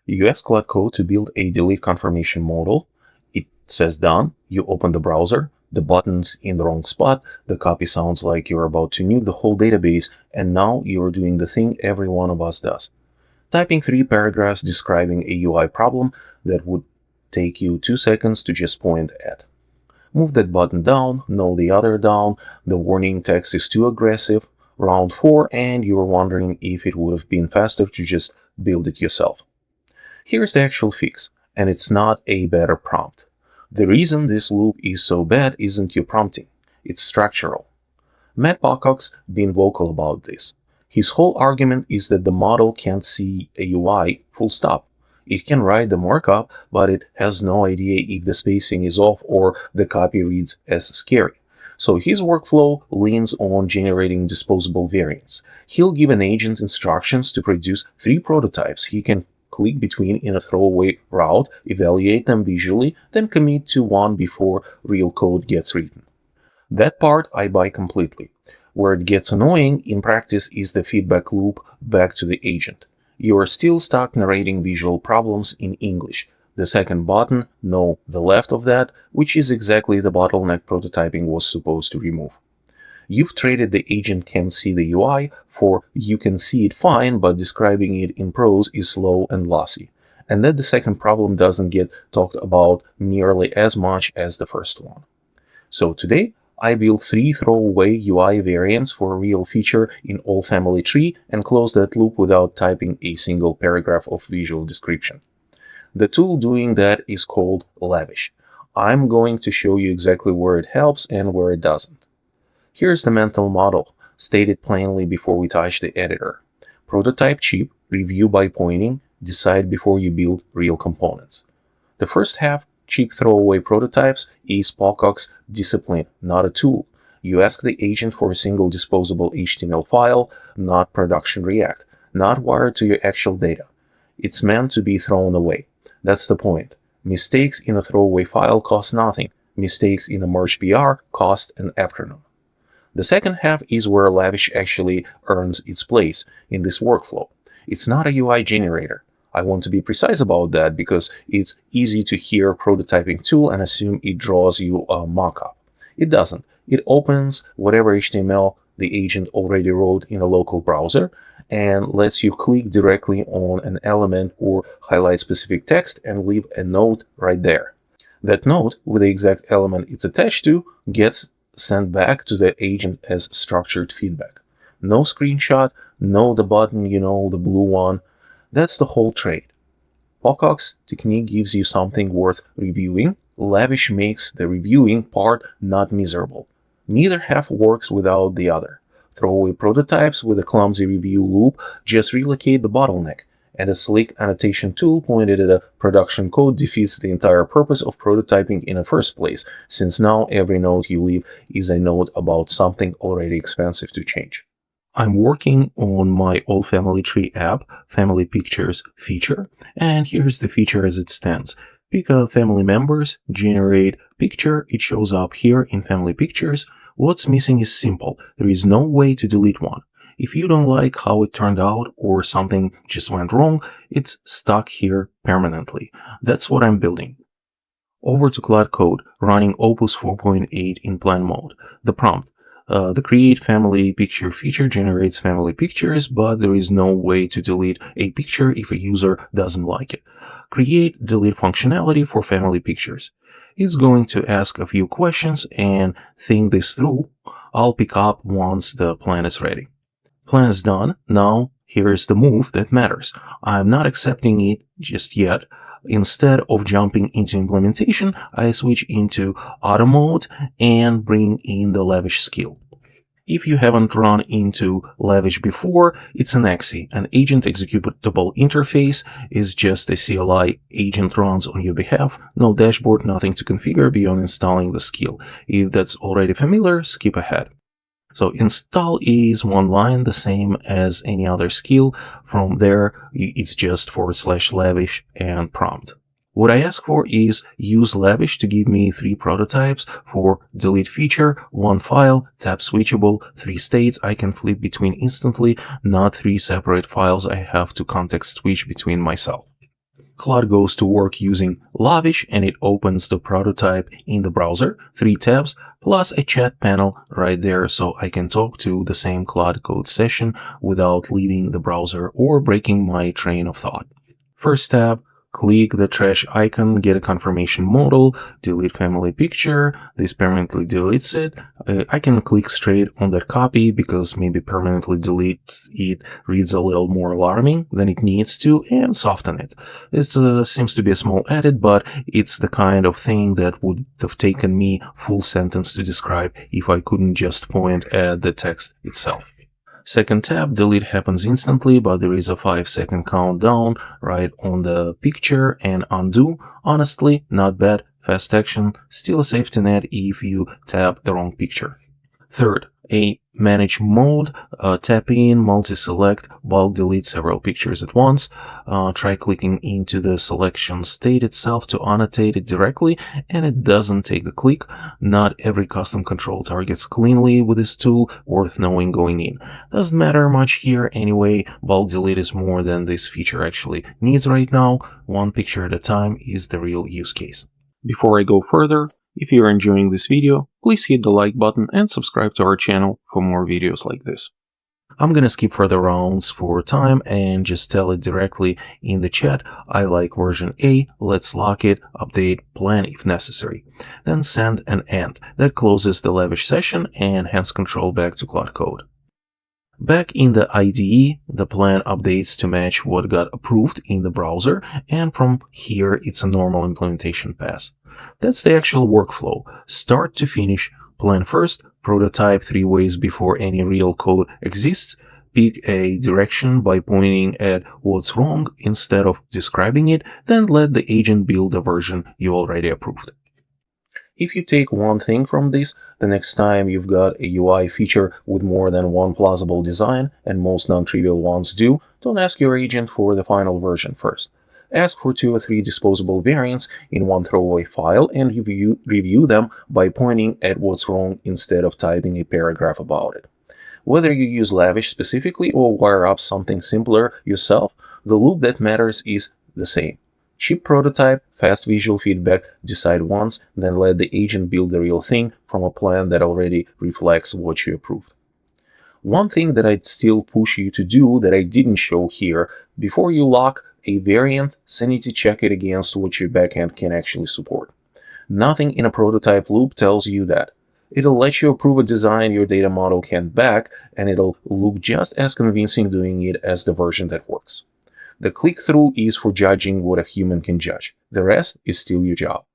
You ask Claude Code to build a delete confirmation model. It says done. You open the browser. The button's in the wrong spot. The copy sounds like you're about to nuke the whole database, and now you're doing the thing every one of us does. Typing 3 paragraphs describing a UI problem that would take you 2 seconds to just point at. Move that button down, no the other down, the warning text is too aggressive, round 4, and you're wondering if it would have been faster to just build it yourself. Here's the actual fix, and it's not a better prompt. The reason this loop is so bad isn't your prompting, it's structural. Matt Pocock's been vocal about this. His whole argument is that the model can't see a UI full stop. It can write the markup, but it has no idea if the spacing is off or the copy reads as scary. So his workflow leans on generating disposable variants. He'll give an agent instructions to produce 3 prototypes he can click between in a throwaway route, evaluate them visually, then commit to one before real code gets written. That part I buy completely. Where it gets annoying in practice is the feedback loop back to the agent. You are still stuck narrating visual problems in English. The second button, no, the left of that, which is exactly the bottleneck prototyping was supposed to remove. You've traded the agent can see the UI for you can see it fine, but describing it in prose is slow and lossy. And that the second problem doesn't get talked about nearly as much as the first one. So today, I built 3 throwaway UI variants for a real feature in AllFamilyTree and closed that loop without typing a single paragraph of visual description. The tool doing that is called Lavish. I'm going to show you exactly where it helps and where it doesn't. Here's the mental model, stated plainly before we touch the editor. Prototype cheap, review by pointing, decide before you build real components. The first half, cheap throwaway prototypes, is Pocock's discipline, not a tool. You ask the agent for a single disposable HTML file, not production React, not wired to your actual data. It's meant to be thrown away. That's the point. Mistakes in a throwaway file cost nothing. Mistakes in a merge PR cost an afternoon. The second half is where Lavish actually earns its place in this workflow. It's not a UI generator. I want to be precise about that because it's easy to hear prototyping tool and assume it draws you a mockup. It doesn't. It opens whatever HTML the agent already wrote in a local browser and lets you click directly on an element or highlight specific text and leave a note right there. That note with the exact element it's attached to gets sent back to the agent as structured feedback. No screenshot, no the button, the blue one. That's the whole trade. Pocock's technique gives you something worth reviewing. Lavish makes the reviewing part not miserable. Neither half works without the other. Throwaway prototypes with a clumsy review loop just relocate the bottleneck, and a slick annotation tool pointed at a production code defeats the entire purpose of prototyping in the first place, since now every note you leave is a note about something already expensive to change. I'm working on my AllFamilyTree app, Family Pictures feature, and here's the feature as it stands. Pick a family members, generate picture, it shows up here in Family Pictures. What's missing is simple. There is no way to delete one. If you don't like how it turned out or something just went wrong, it's stuck here permanently. That's what I'm building. Over to Claude Code, running Opus 4.8 in plan mode. The prompt. The create family picture feature generates family pictures, but there is no way to delete a picture if a user doesn't like it. Create delete functionality for family pictures. It's going to ask a few questions and think this through. I'll pick up once the plan is ready. Plan is done. Now here's the move that matters. I'm not accepting it just yet. Instead of jumping into implementation, I switch into auto mode and bring in the Lavish skill. If you haven't run into Lavish before, it's an AXI, an agent executable interface. Is just a CLI agent runs on your behalf. No dashboard, nothing to configure beyond installing the skill. If that's already familiar, skip ahead. So install is one line, the same as any other skill. From there, it's just /lavish and prompt. What I ask for is use Lavish to give me 3 prototypes for delete feature, 1 file, tab switchable, 3 states I can flip between instantly, not 3 separate files I have to context switch between myself. Claude goes to work using Lavish and it opens the prototype in the browser, 3 tabs, plus a chat panel right there so I can talk to the same Claude Code session without leaving the browser or breaking my train of thought. First tab, click the trash icon, get a confirmation model, delete family picture. This permanently deletes it. I can click straight on that copy because maybe permanently deletes it reads a little more alarming than it needs to, and soften it. This seems to be a small edit, but it's the kind of thing that would have taken me full sentence to describe if I couldn't just point at the text itself. Second tab, delete happens instantly, but there is a 5-second countdown right on the picture, and undo. Honestly, not bad. Fast action, still a safety net if you tap the wrong picture. Third, a manage mode, tap in, multi-select, bulk delete several pictures at once. Try clicking into the selection state itself to annotate it directly, and it doesn't take the click. Not every custom control targets cleanly with this tool, worth knowing going in. Doesn't matter much here anyway, bulk delete is more than this feature actually needs right now. One picture at a time is the real use case. Before I go further, if you're enjoying this video, please hit the like button and subscribe to our channel for more videos like this. I'm gonna skip further rounds for time and just tell it directly in the chat. I like version A, let's lock it, update, plan if necessary. Then send an end. That closes the lavish session and hands control back to Claude Code. Back in the IDE, the plan updates to match what got approved in the browser, and from here it's a normal implementation pass. That's the actual workflow, start to finish. Plan first, prototype 3 ways before any real code exists, pick a direction by pointing at what's wrong instead of describing it, then let the agent build a version you already approved. If you take one thing from this, the next time you've got a UI feature with more than one plausible design, and most non-trivial ones do, don't ask your agent for the final version first. Ask for 2 or 3 disposable variants in one throwaway file and review them by pointing at what's wrong instead of typing a paragraph about it. Whether you use Lavish specifically or wire up something simpler yourself, the loop that matters is the same. Cheap prototype, fast visual feedback, decide once, then let the agent build the real thing from a plan that already reflects what you approved. One thing that I'd still push you to do that I didn't show here, before you lock a variant, sanity check it against what your backend can actually support. Nothing in a prototype loop tells you that. It'll let you approve a design your data model can't back, and it'll look just as convincing doing it as the version that works. The click-through is for judging what a human can judge. The rest is still your job.